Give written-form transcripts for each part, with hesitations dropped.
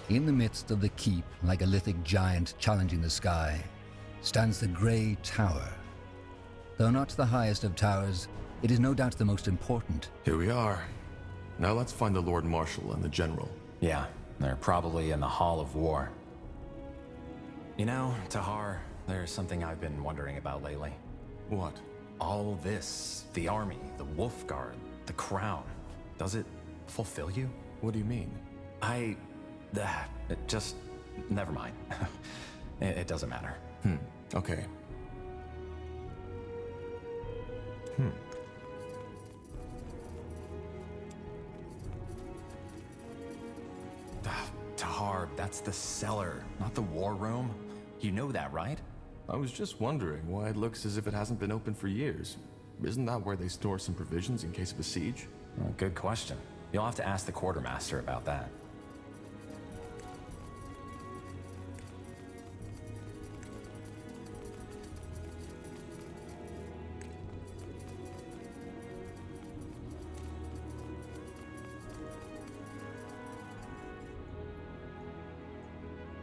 In the midst of the keep, like a lithic giant challenging the sky, stands the Grey Tower. Though not the highest of towers, it is no doubt the most important. Here we are. Now let's find the Lord Marshal and the General. Yeah, they're probably in the Hall of War. You know, Tahar, there's something I've been wondering about lately. What? All this, the army, the Wolf Guard, the crown, does it fulfill you? What do you mean? Just, never mind. It doesn't matter. Okay. Tahar, that's the cellar, not the war room. You know that, right? I was just wondering why it looks as if it hasn't been open for years. Isn't that where they store some provisions in case of a siege? Well, good question. You'll have to ask the quartermaster about that.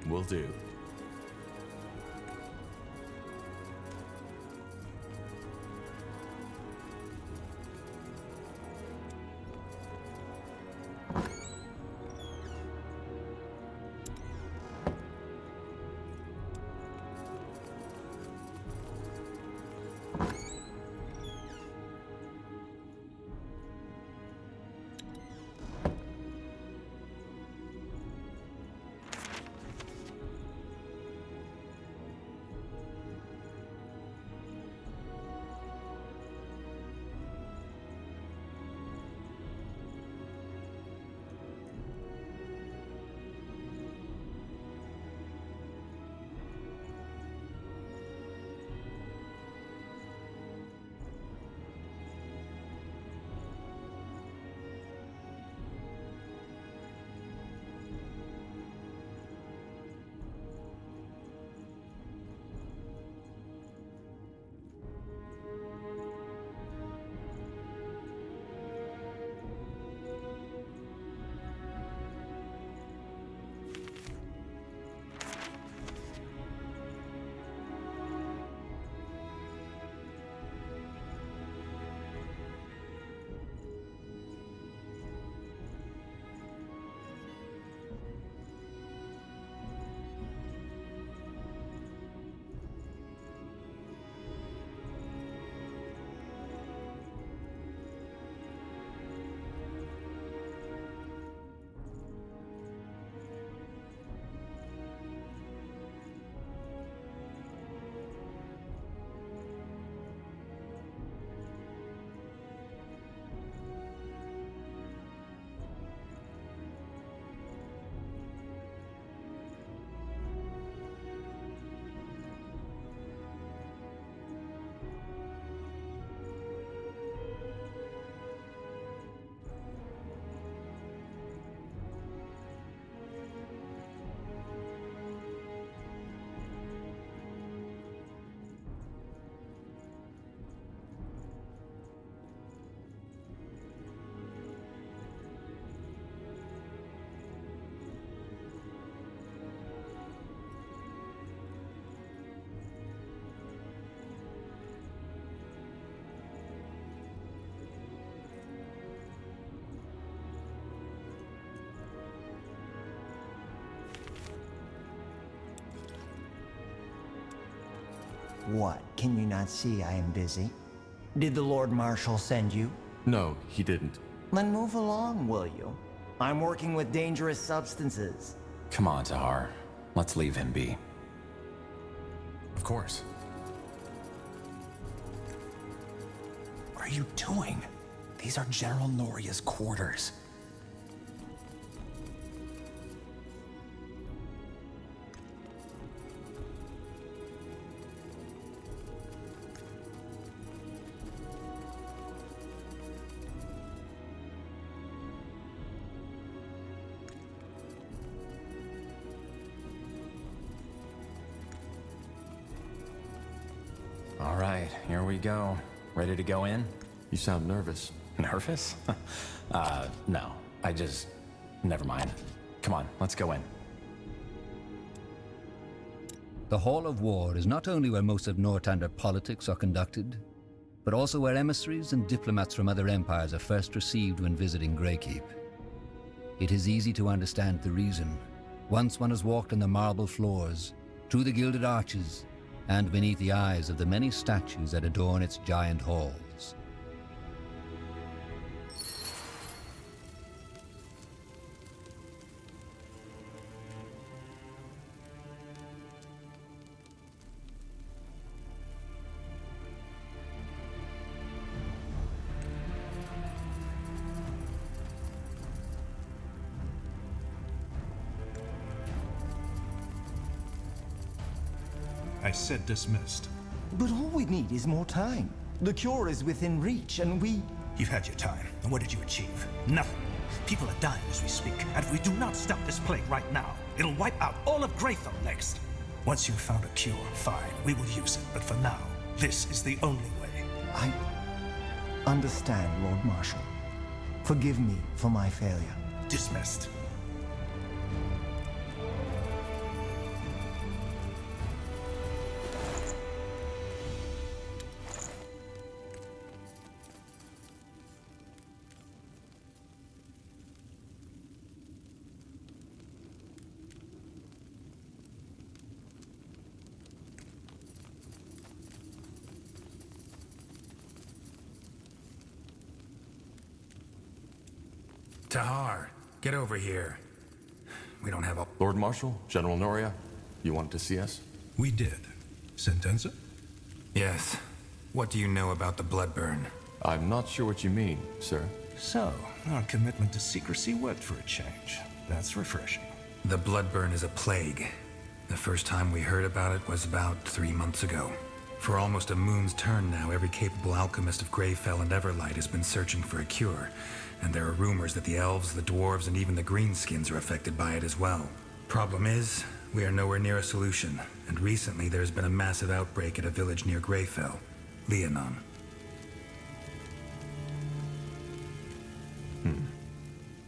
Will do. What? Can you not see I am busy? Did the Lord Marshal send you? No, he didn't. Then move along, will you? I'm working with dangerous substances. Come on, Tahar. Let's leave him be. Of course. What are you doing? These are General Noria's quarters. All right, here we go. Ready to go in? You sound nervous. Nervous? No. Never mind. Come on, let's go in. The Hall of War is not only where most of Northander politics are conducted, but also where emissaries and diplomats from other empires are first received when visiting Greykeep. It is easy to understand the reason. Once one has walked on the marble floors, through the gilded arches, and beneath the eyes of the many statues that adorn its giant halls. I said dismissed. But all we need is more time. The cure is within reach, and we... You've had your time, and what did you achieve? Nothing. People are dying as we speak, and if we do not stop this plague right now, it'll wipe out all of Greyfell next. Once you've found a cure, fine, we will use it, but for now, this is the only way. I understand, Lord Marshal. Forgive me for my failure. Dismissed. Tahar, get over here. We don't have a... Lord Marshal, General Noria, you wanted to see us? We did. Sentenza? Yes. What do you know about the Bloodburn? I'm not sure what you mean, sir. So, our commitment to secrecy worked for a change. That's refreshing. The Bloodburn is a plague. The first time we heard about it was about 3 months ago. For almost a moon's turn now, every capable alchemist of Greyfell and Everlight has been searching for a cure. And there are rumors that the elves, the dwarves, and even the greenskins are affected by it as well. Problem is, we are nowhere near a solution. And recently there's been a massive outbreak at a village near Greyfell, Leonon. And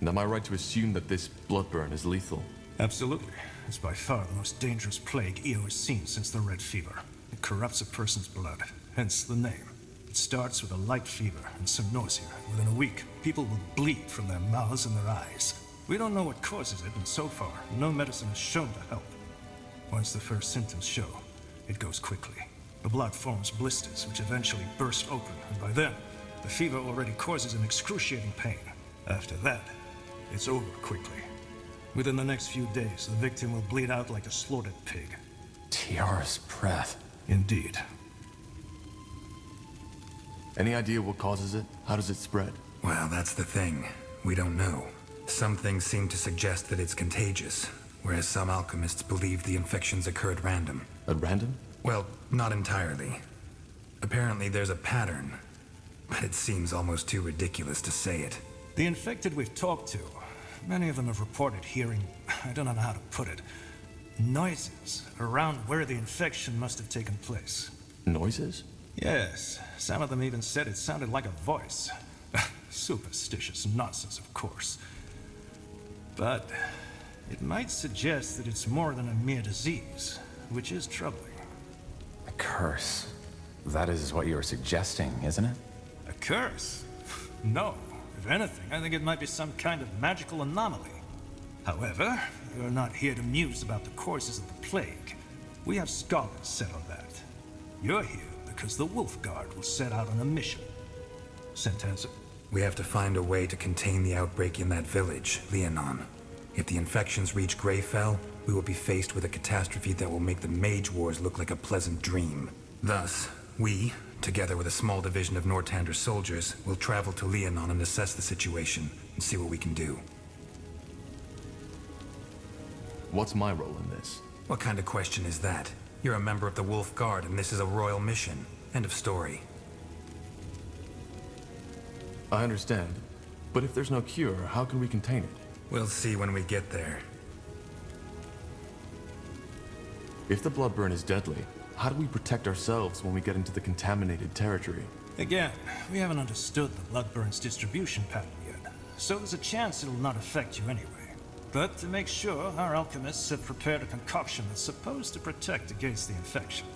am I right to assume that this Bloodburn is lethal? Absolutely. It's by far the most dangerous plague EO has seen since the Red Fever. It corrupts a person's blood, hence the name. It starts with a light fever and some nausea. Within a week, people will bleed from their mouths and their eyes. We don't know what causes it, and so far, no medicine has shown to help. Once the first symptoms show, it goes quickly. The blood forms blisters, which eventually burst open, and by then, the fever already causes an excruciating pain. After that, it's over quickly. Within the next few days, the victim will bleed out like a slaughtered pig. Tiara's breath. Indeed. Any idea what causes it? How does it spread? Well, that's the thing. We don't know. Some things seem to suggest that it's contagious, whereas some alchemists believe the infections occur at random. At random? Well, not entirely. Apparently there's a pattern, but it seems almost too ridiculous to say it. The infected we've talked to, many of them have reported hearing, I don't know how to put it, noises around where the infection must have taken place. Noises? Yes, some of them even said it sounded like a voice. Superstitious nonsense, of course. But it might suggest that it's more than a mere disease, which is troubling. A curse. That is what you were suggesting, isn't it? A curse? No. If anything, I think it might be some kind of magical anomaly. However, you're not here to muse about the causes of the plague. We have scholars set on that. You're here because the Wolf Guard will set out on a mission. Sentenza. We have to find a way to contain the outbreak in that village, Leonon. If the infections reach Greyfell, we will be faced with a catastrophe that will make the Mage Wars look like a pleasant dream. Thus, we, together with a small division of Northander soldiers, will travel to Leonon and assess the situation and see what we can do. What's my role in this? What kind of question is that? You're a member of the Wolf Guard and this is a royal mission. End of story. I understand. But if there's no cure, how can we contain it? We'll see when we get there. If the Bloodburn is deadly, how do we protect ourselves when we get into the contaminated territory? Again, we haven't understood the Bloodburn's distribution pattern yet, so there's a chance it'll not affect you anyway. But to make sure, our alchemists have prepared a concoction that's supposed to protect against the infection.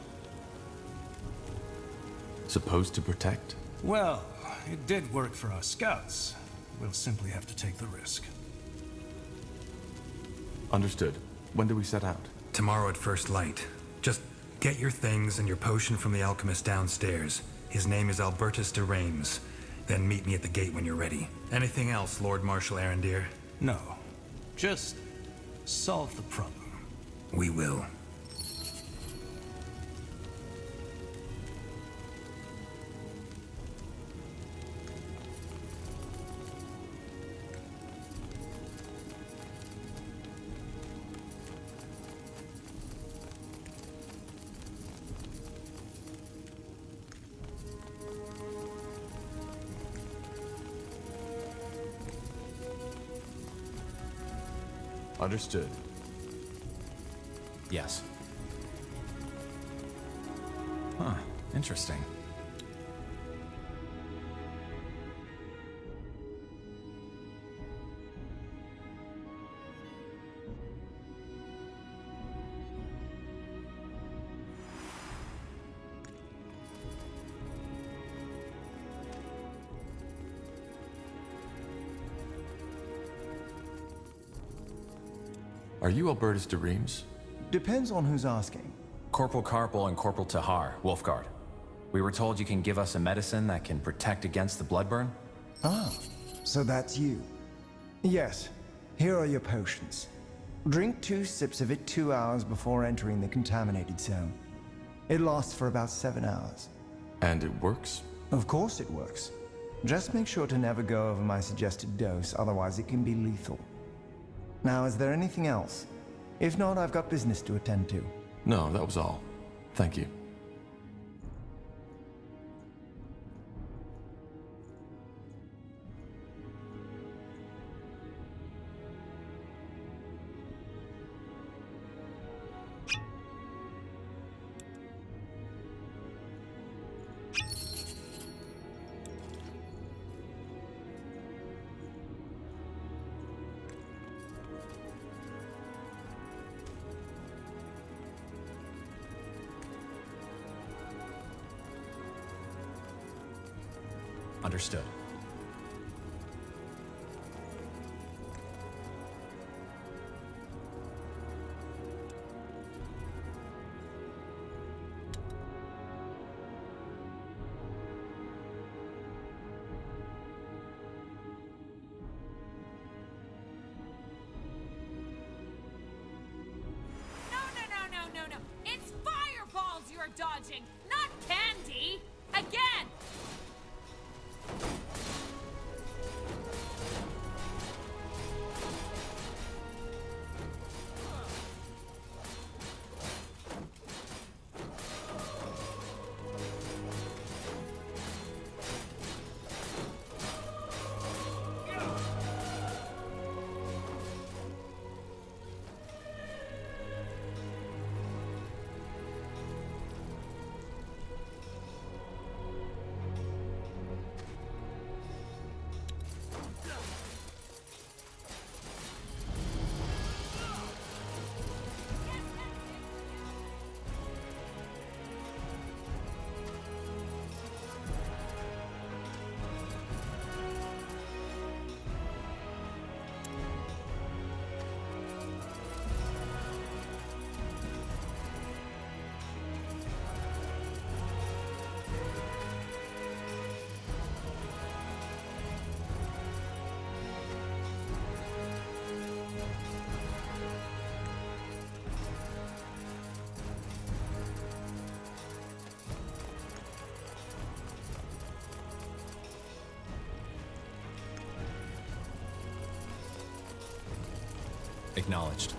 Supposed to protect? Well, it did work for our scouts. We'll simply have to take the risk. Understood. When do we set out? Tomorrow at first light. Just get your things and your potion from the alchemist downstairs. His name is Albertus de Reims. Then meet me at the gate when you're ready. Anything else, Lord Marshal Arendir? No. Just solve the problem. We will. Understood. Yes. Huh. Interesting. Are you Albertus de Reims? Depends on who's asking. Corporal Carpel and Corporal Tahar, Wolfguard. We were told you can give us a medicine that can protect against the bloodburn? Ah, so that's you. Yes, here are your potions. Drink 2 sips of it 2 hours before entering the contaminated zone. It lasts for about 7 hours. And it works? Of course it works. Just make sure to never go over my suggested dose, otherwise it can be lethal. Now, is there anything else? If not, I've got business to attend to. No, that was all. Thank you. Understood. No. It's fireballs you're dodging, not candy! Again! Acknowledged.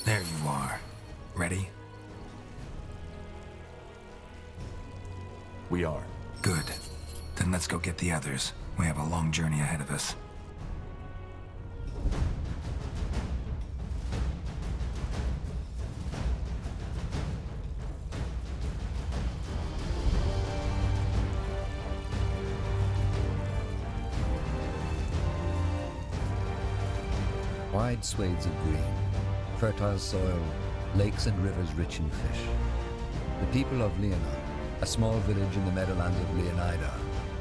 There you are. Ready? We are. Good. Then let's go get the others. We have a long journey ahead of us. Wide swathes of green, fertile soil, lakes and rivers rich in fish. The people of Leonar, a small village in the meadowlands of Leonida,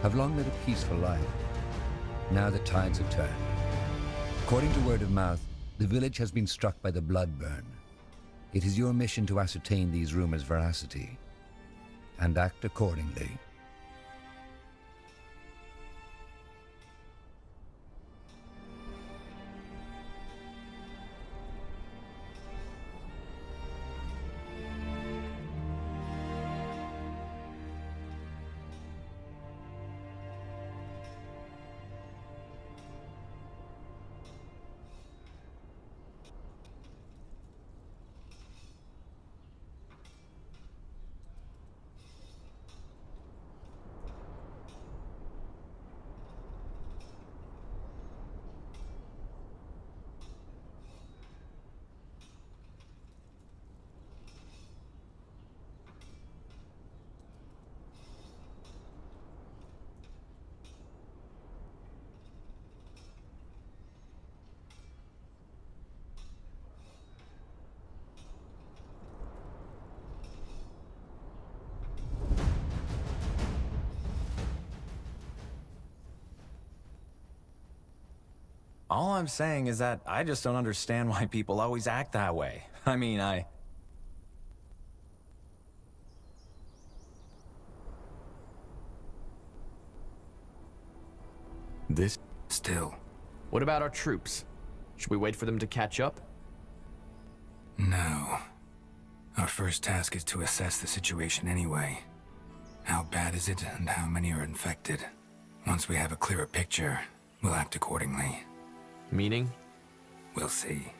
have long led a peaceful life. Now the tides have turned. According to word of mouth, the village has been struck by the Bloodburn. It is your mission to ascertain these rumors' veracity and act accordingly. All I'm saying is that I just don't understand why people always act that way. I mean, This... Still, What about our troops? Should we wait for them to catch up? no. Our first task is to assess the situation anyway. How bad is it, and how many are infected? Once we have a clearer picture, we'll act accordingly. Meaning? We'll see.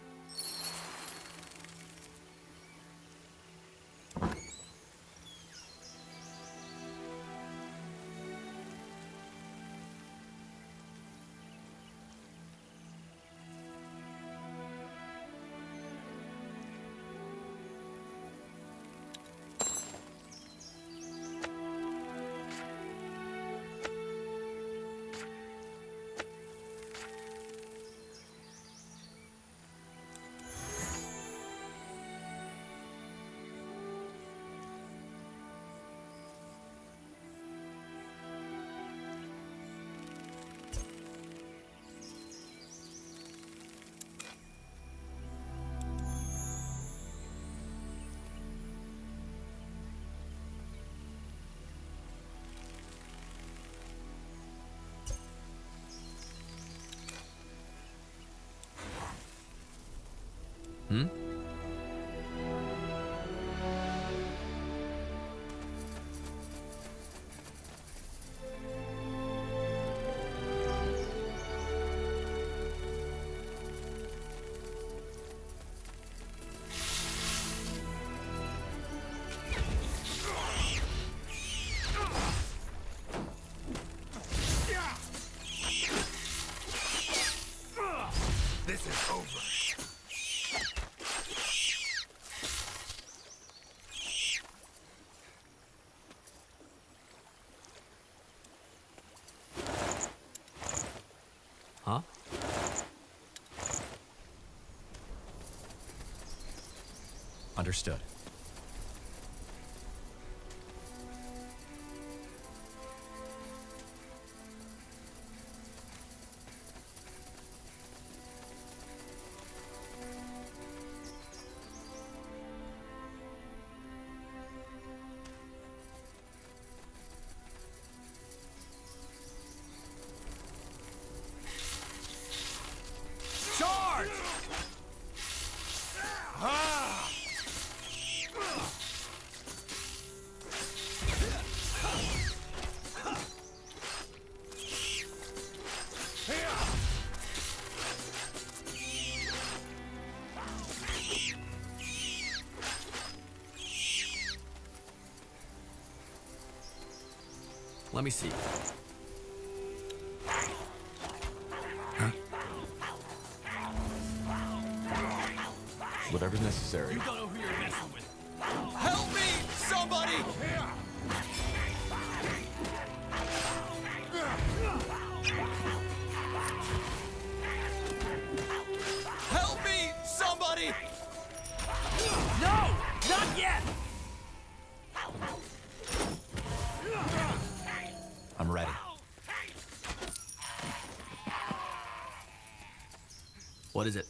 This is over. Huh? Understood. Charge! Let me see. Whatever's necessary. You don't know who you're messing with. Help me! Somebody! What is it?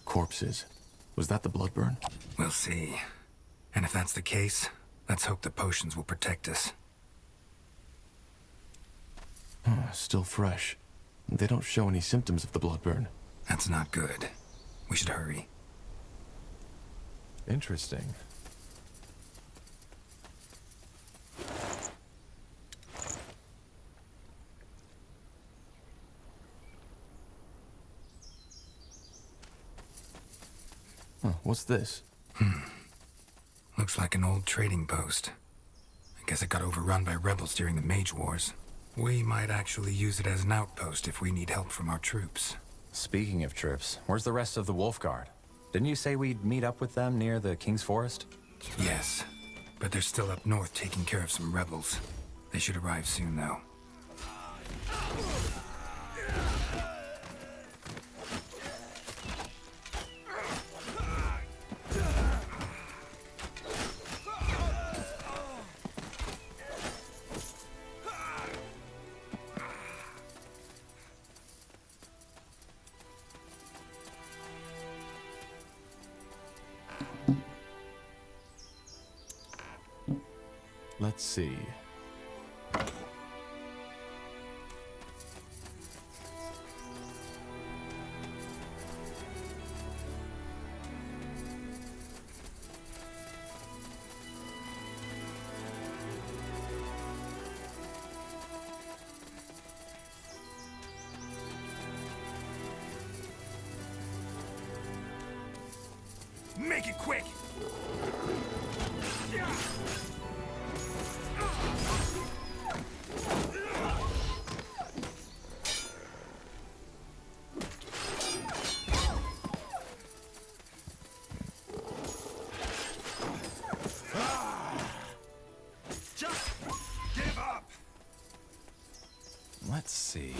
Corpses. Was that the blood burn? We'll see. And if that's the case, let's hope the potions will protect us. Still fresh. They don't show any symptoms of the blood burn. That's not good. We should hurry. Interesting. What's this? Looks like an old trading post. I guess it got overrun by rebels during the Mage Wars. We might actually use it as an outpost if we need help from our troops. Speaking of troops, where's the rest of the Wolf Guard? Didn't you say we'd meet up with them near the King's Forest? Yes, but they're still up north taking care of some rebels. They should arrive soon, though. Let's see. Make it quick! Just give up. Let's see.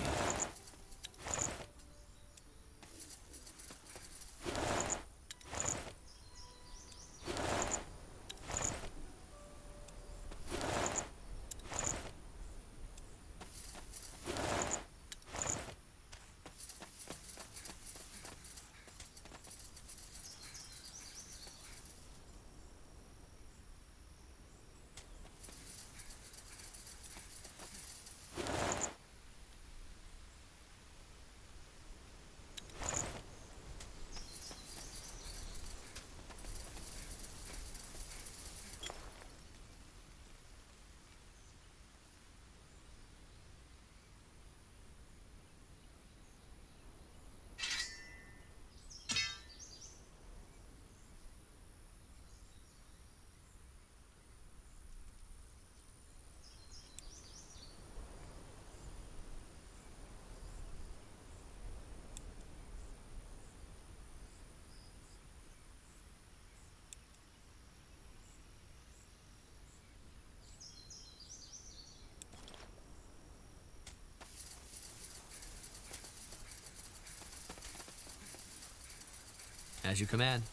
As you command.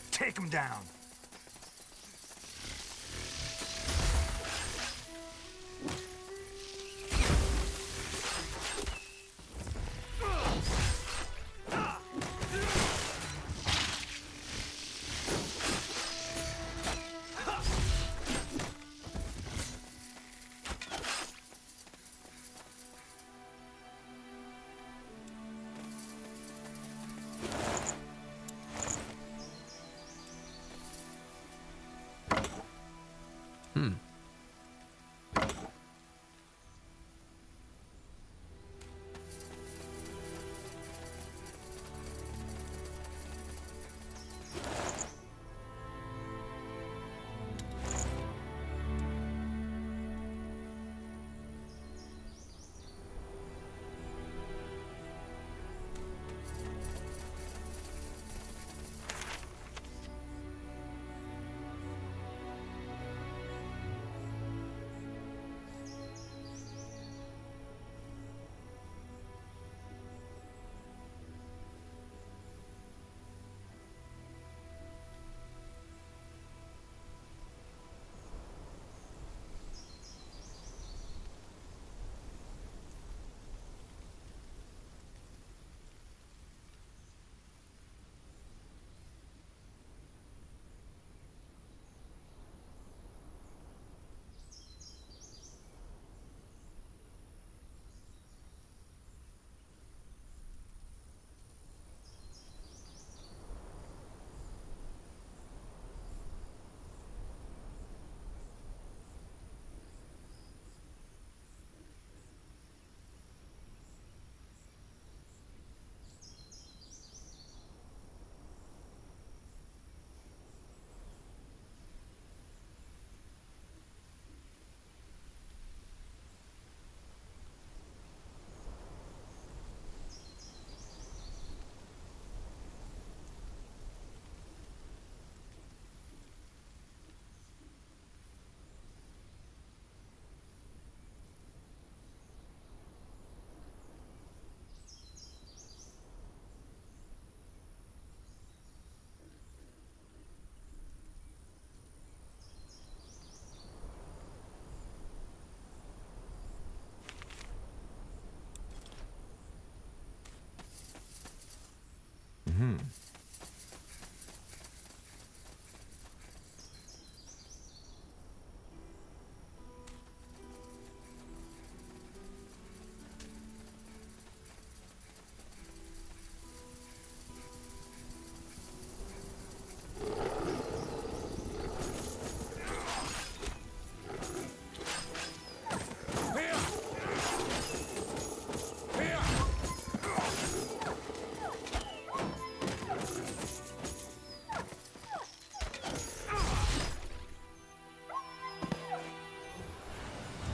Take him down!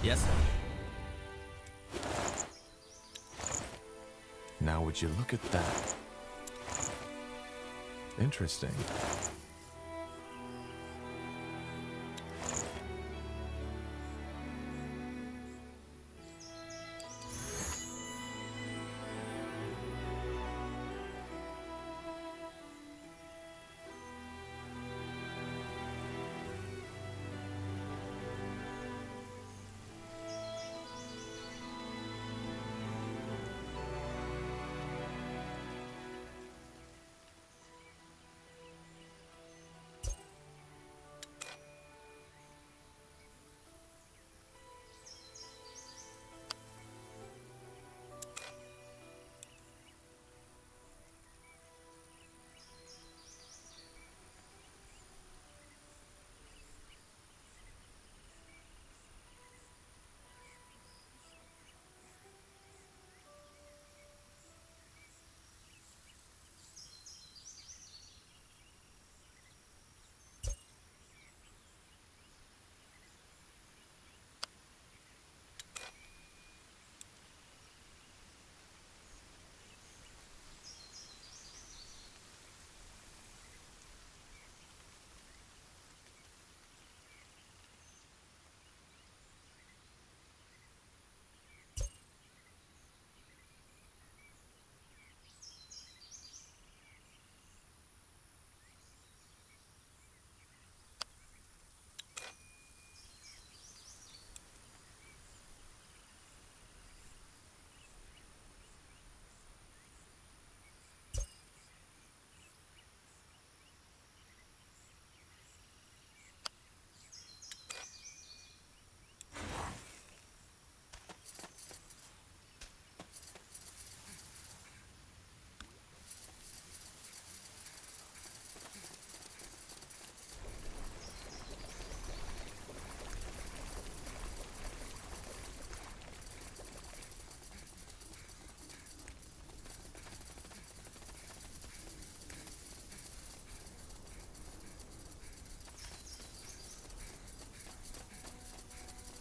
Yes, sir. Now, would you look at that? Interesting.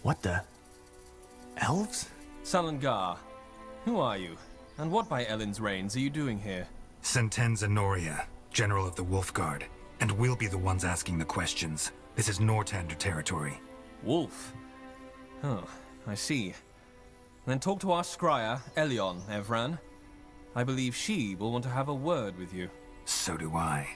What the? Elves? Salangar, who are you? And what by Ellen's reigns are you doing here? Sentenza Noria, General of the Wolf Guard. And we'll be the ones asking the questions. This is Nortander territory. Wolf? Oh, I see. Then talk to our scryer, Elion, Evran. I believe she will want to have a word with you. So do I.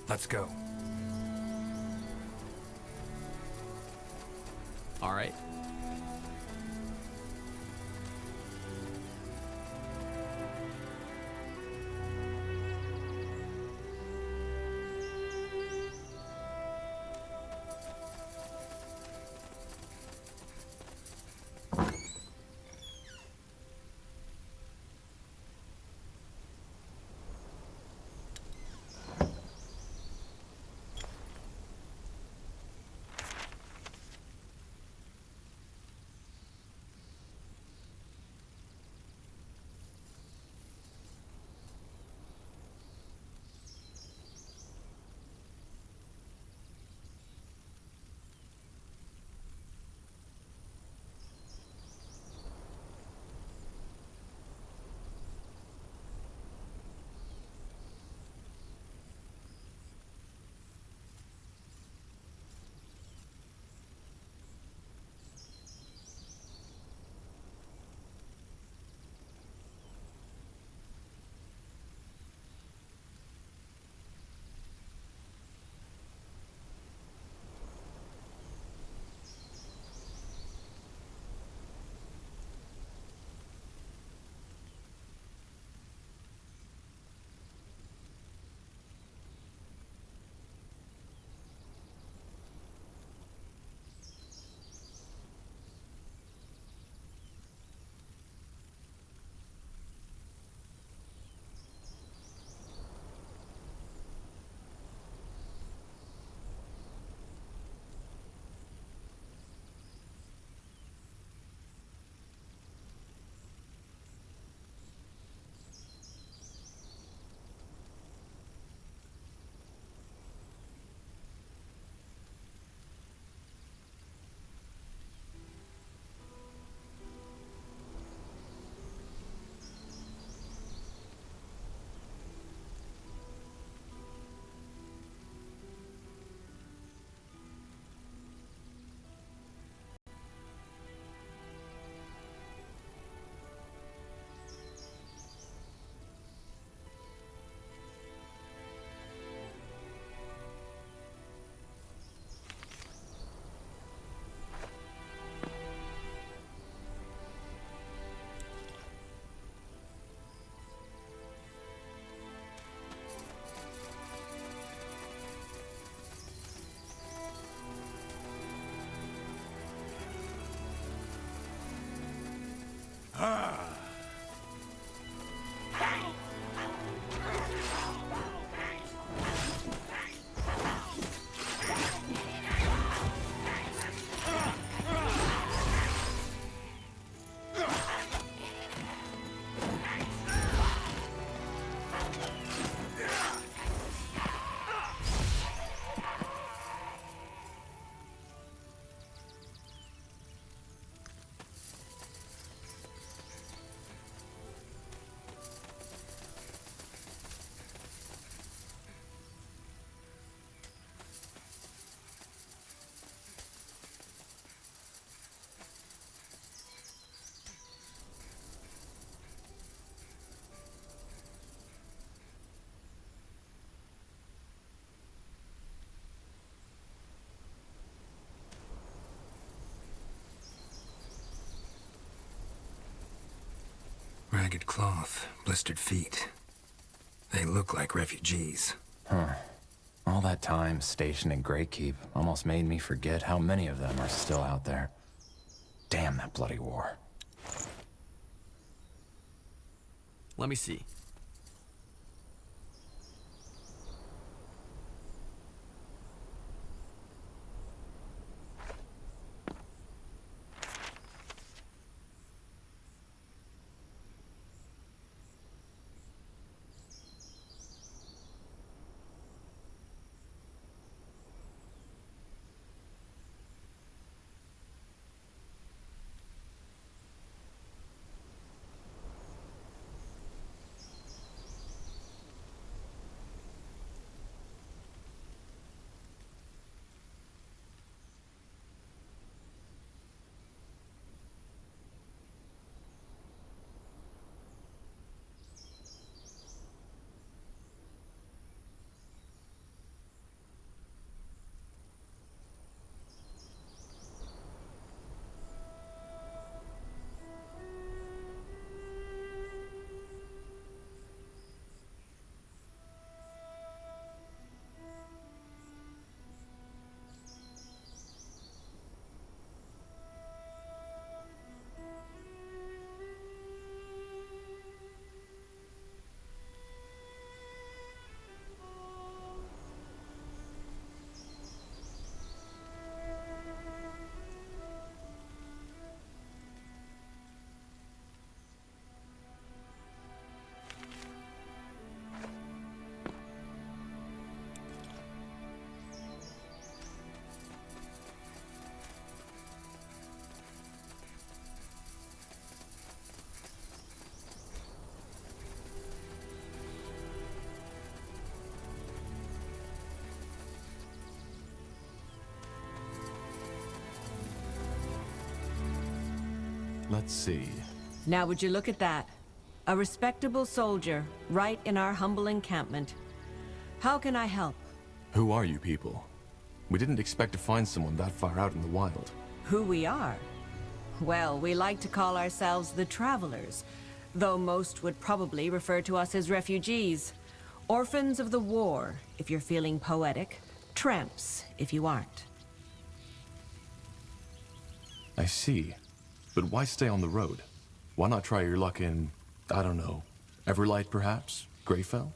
Let's go. All right. ragged cloth, blistered feet. They look like refugees. Huh. All that time stationed in Greykeep almost made me forget how many of them are still out there. Damn that bloody war. Let me see. Let's see. Now would you look at that? A respectable soldier, right in our humble encampment. How can I help? Who are you people? We didn't expect to find someone that far out in the wild. Who we are? Well, we like to call ourselves the Travelers, though most would probably refer to us as refugees. Orphans of the war, if you're feeling poetic. Tramps, if you aren't. I see. But why stay on the road? Why not try your luck in, I don't know, Everlight perhaps? Greyfell?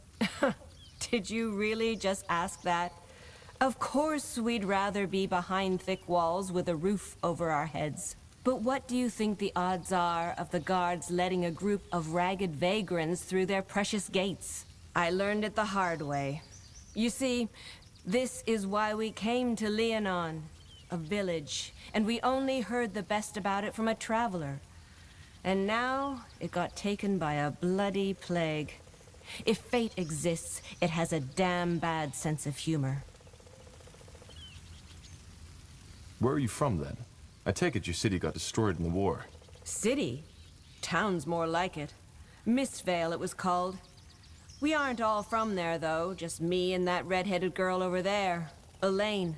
Did you really just ask that? Of course we'd rather be behind thick walls with a roof over our heads. But what do you think the odds are of the guards letting a group of ragged vagrants through their precious gates? I learned it the hard way. You see, this is why we came to Leonon, a village, and we only heard the best about it from a traveler. And now, it got taken by a bloody plague. If fate exists, it has a damn bad sense of humor. Where are you from, then? I take it your city got destroyed in the war. City? Town's more like it. Mistvale, it was called. We aren't all from there, though. Just me and that red-headed girl over there, Elaine.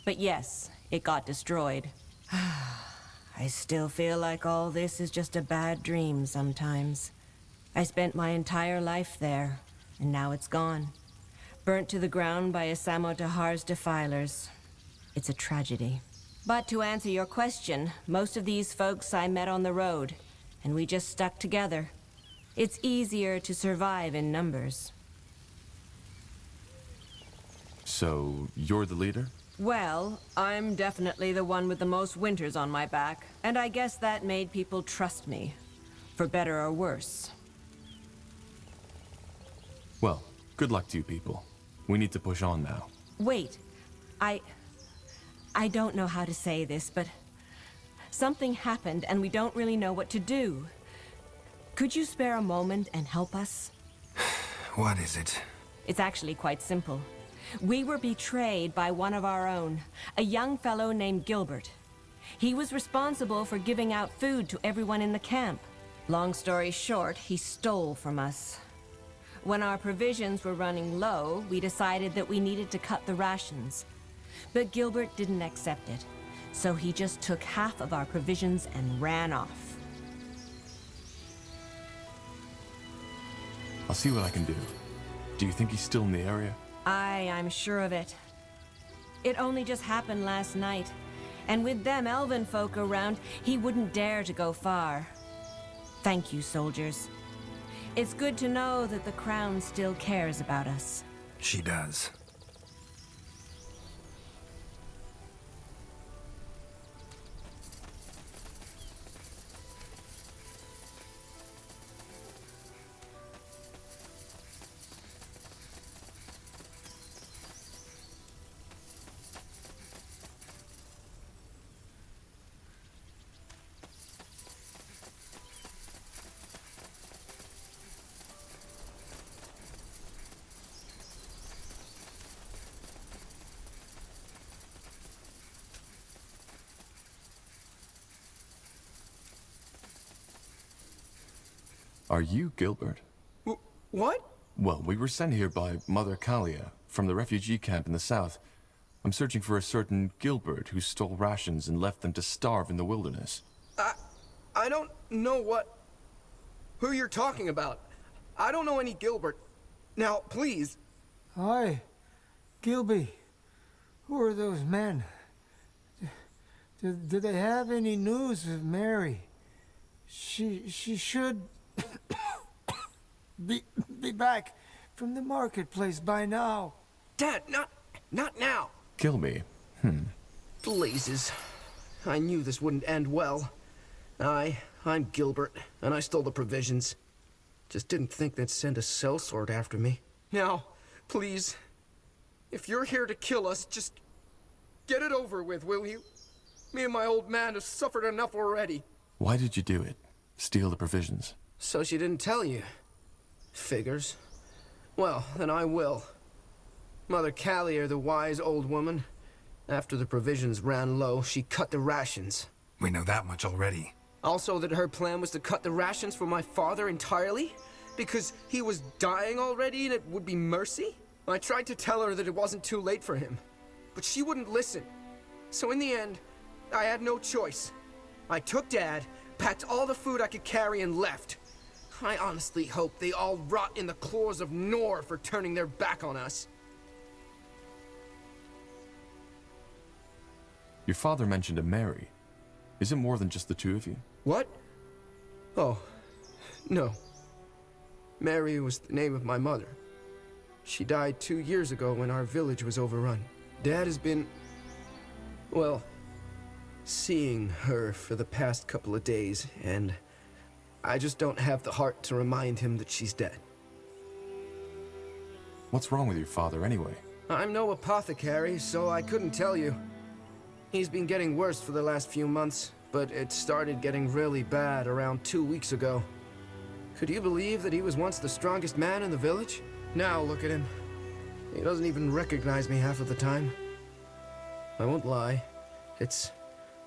But yes, it got destroyed. I still feel like all this is just a bad dream sometimes. I spent my entire life there, and now it's gone. Burnt to the ground by Asamo Dahar's defilers. It's a tragedy. But to answer your question, most of these folks I met on the road, and we just stuck together. It's easier to survive in numbers. So, you're the leader? Well, I'm definitely the one with the most winters on my back, and I guess that made people trust me, for better or worse. Well, good luck to you people. We need to push on now. Wait, I don't know how to say this, but something happened and we don't really know what to do. Could you spare a moment and help us? What is it? It's actually quite simple. We were betrayed by one of our own, a young fellow named Gilbert. He was responsible for giving out food to everyone in the camp. Long story short, he stole from us. When our provisions were running low, we decided that we needed to cut the rations. But Gilbert didn't accept it, so he just took half of our provisions and ran off. I'll see what I can do. Do you think he's still in the area? I'm sure of it. It only just happened last night. And with them elven folk around, he wouldn't dare to go far. Thank you, soldiers. It's good to know that the Crown still cares about us. She does. Are you Gilbert? What? Well, we were sent here by Mother Kalia from the refugee camp in the south. I'm searching for a certain Gilbert who stole rations and left them to starve in the wilderness. I don't know who you're talking about. I don't know any Gilbert. Now, please. Hi, Gilby. Who are those men? Do they have any news of Mary? She should be back from the marketplace by now. Dad, not now. Kill me. Blazes. I knew this wouldn't end well. I'm Gilbert, and I stole the provisions. Just didn't think they'd send a sellsword after me. Now, please, if you're here to kill us, just get it over with, will you? Me and my old man have suffered enough already. Why did you do it? Steal the provisions? So she didn't tell you. Figures. Well, then I will. Mother Callier, the wise old woman, after the provisions ran low, she cut the rations. We know that much already. Also that her plan was to cut the rations for my father entirely? Because he was dying already and it would be mercy? I tried to tell her that it wasn't too late for him, but she wouldn't listen. So in the end, I had no choice. I took Dad, packed all the food I could carry and left. I honestly hope they all rot in the claws of Nor for turning their back on us. Your father mentioned a Mary. Is it more than just the two of you? What? Oh, no. Mary was the name of my mother. She died 2 years ago when our village was overrun. Dad has been, well, seeing her for the past couple of days, and I just don't have the heart to remind him that she's dead. What's wrong with your father anyway? I'm no apothecary, so I couldn't tell you. He's been getting worse for the last few months, but it started getting really bad around 2 weeks ago. Could you believe that he was once the strongest man in the village? Now look at him. He doesn't even recognize me half of the time. I won't lie. It's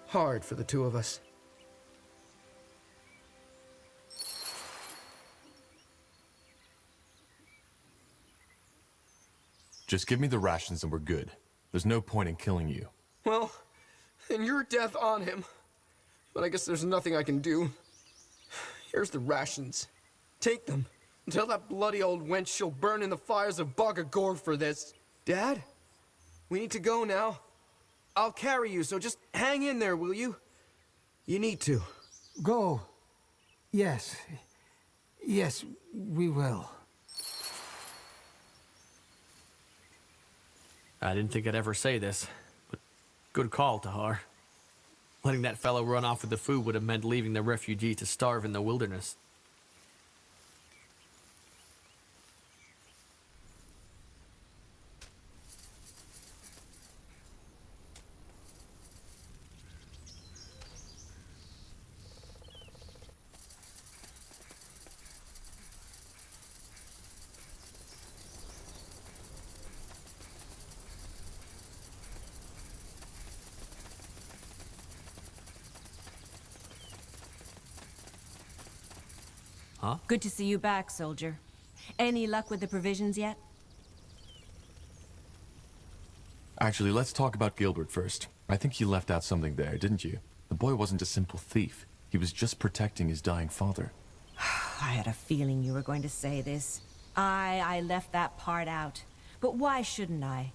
hard for the two of us. Just give me the rations and we're good. There's no point in killing you. Well, and your death on him. But I guess there's nothing I can do. Here's the rations. Take them. Tell that bloody old wench she'll burn in the fires of Bogagor for this. Dad? We need to go now. I'll carry you, so just hang in there, will you? You need to. Go. Yes. Yes, we will. I didn't think I'd ever say this, but good call, Tahar. Letting that fellow run off with the food would have meant leaving the refugee to starve in the wilderness. Huh? Good to see you back, soldier. Any luck with the provisions yet? Actually, let's talk about Gilbert first. I think you left out something there, didn't you? The boy wasn't a simple thief. He was just protecting his dying father. I had a feeling you were going to say this. I left that part out. But why shouldn't I?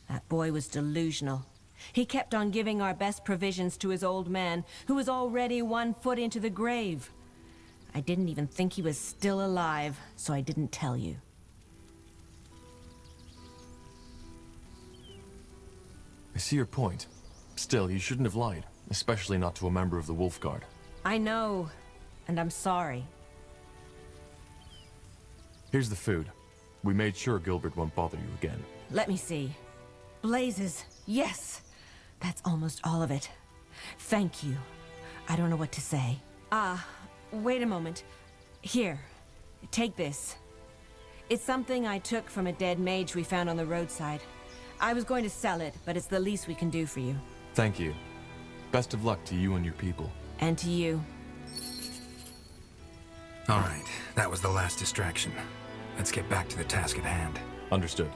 That boy was delusional. He kept on giving our best provisions to his old man, who was already 1 foot into the grave. I didn't even think he was still alive, so I didn't tell you. I see your point. Still, you shouldn't have lied, especially not to a member of the Wolf Guard. I know, and I'm sorry. Here's the food. We made sure Gilbert won't bother you again. Let me see. Blazes, yes! That's almost all of it. Thank you. I don't know what to say. Wait a moment. Here, take this. It's something I took from a dead mage we found on the roadside. I was going to sell it, but it's the least we can do for you. Thank you. Best of luck to you and your people. And to you. All right, that was the last distraction. Let's get back to the task at hand. Understood.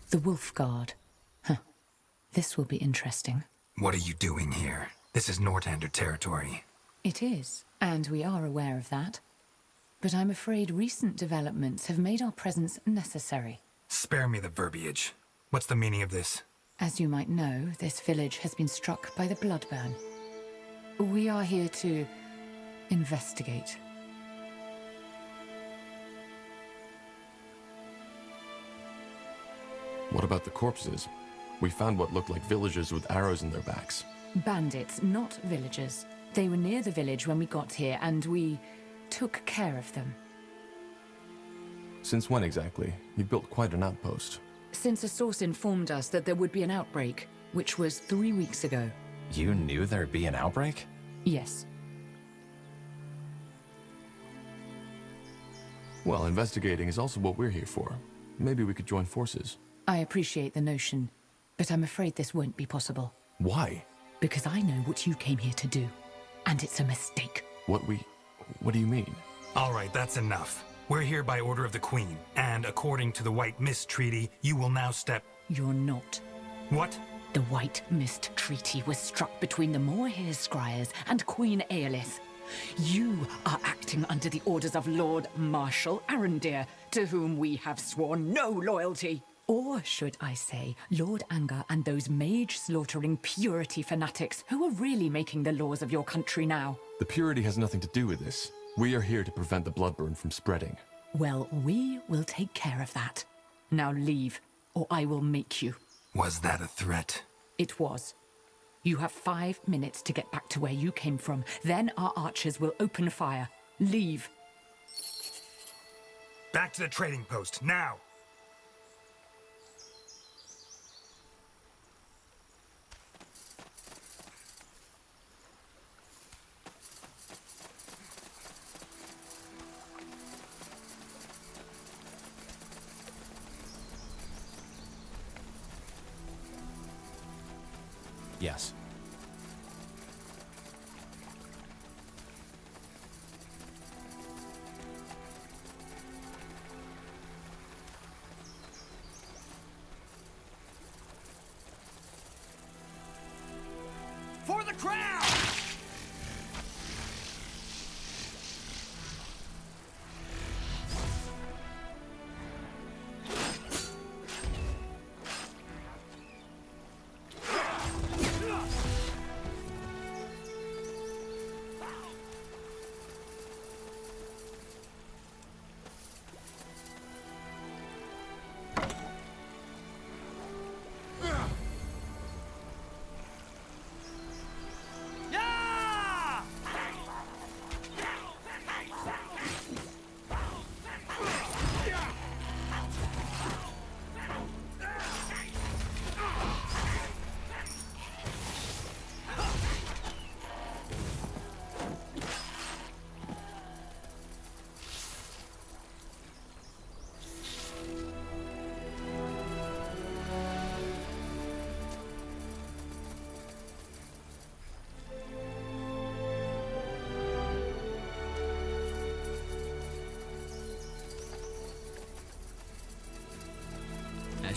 The Wolf Guard. Huh. This will be interesting. What are you doing here? This is Northander territory. It is, and we are aware of that. But I'm afraid recent developments have made our presence necessary. Spare me the verbiage. What's the meaning of this? As you might know, this village has been struck by the Bloodburn. We are here to investigate. What about the corpses? We found what looked like villagers with arrows in their backs. Bandits, not villagers. They were near the village when we got here, and we took care of them. Since when exactly? You built quite an outpost. Since a source informed us that there would be an outbreak, which was 3 weeks ago. You knew there'd be an outbreak? Yes. Well, investigating is also what we're here for. Maybe we could join forces. I appreciate the notion, but I'm afraid this won't be possible. Why? Because I know what you came here to do, and it's a mistake. What do you mean? All right, that's enough. We're here by order of the Queen, and according to the White Mist Treaty, you will now step... You're not. What? The White Mist Treaty was struck between the Moorhere Scryers and Queen Aelith. You are acting under the orders of Lord Marshal Arendir, to whom we have sworn no loyalty. Or should I say, Lord Anger and those mage-slaughtering purity fanatics who are really making the laws of your country now. The purity has nothing to do with this. We are here to prevent the Bloodburn from spreading. Well, we will take care of that. Now leave, or I will make you. Was that a threat? It was. You have 5 minutes to get back to where you came from. Then our archers will open fire. Leave. Back to the trading post, now! Yes. For the crown!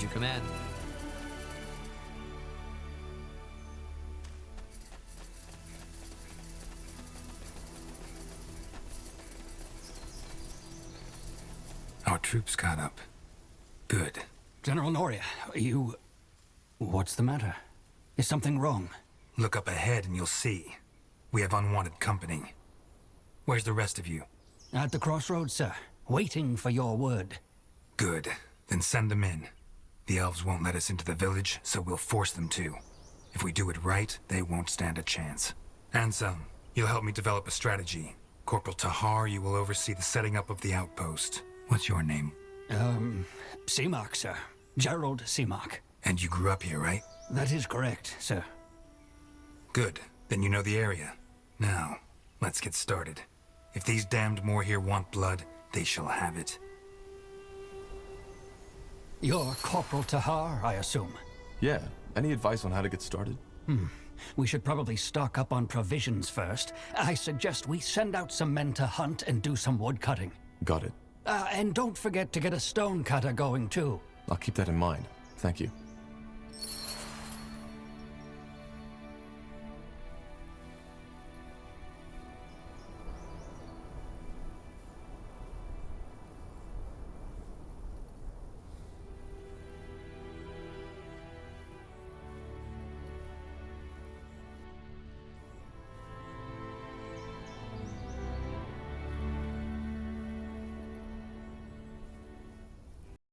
As you command. Our troops caught up. Good. General Noria, you... What's the matter? Is something wrong? Look up ahead and you'll see. We have unwanted company. Where's the rest of you? At the crossroads, sir. Waiting for your word. Good. Then send them in. The elves won't let us into the village, so we'll force them to. If we do it right, they won't stand a chance. Ansem, you'll help me develop a strategy. Corporal Tahar, you will oversee the setting up of the outpost. What's your name? Seamark, sir. Gerald Seamark. And you grew up here, right? That is correct, sir. Good. Then you know the area. Now, let's get started. If these damned more here want blood, they shall have it. You're Corporal Tahar, I assume? Yeah. Any advice on how to get started? We should probably stock up on provisions first. I suggest we send out some men to hunt and do some wood cutting. Got it. And don't forget to get a stone cutter going, too. I'll keep that in mind. Thank you.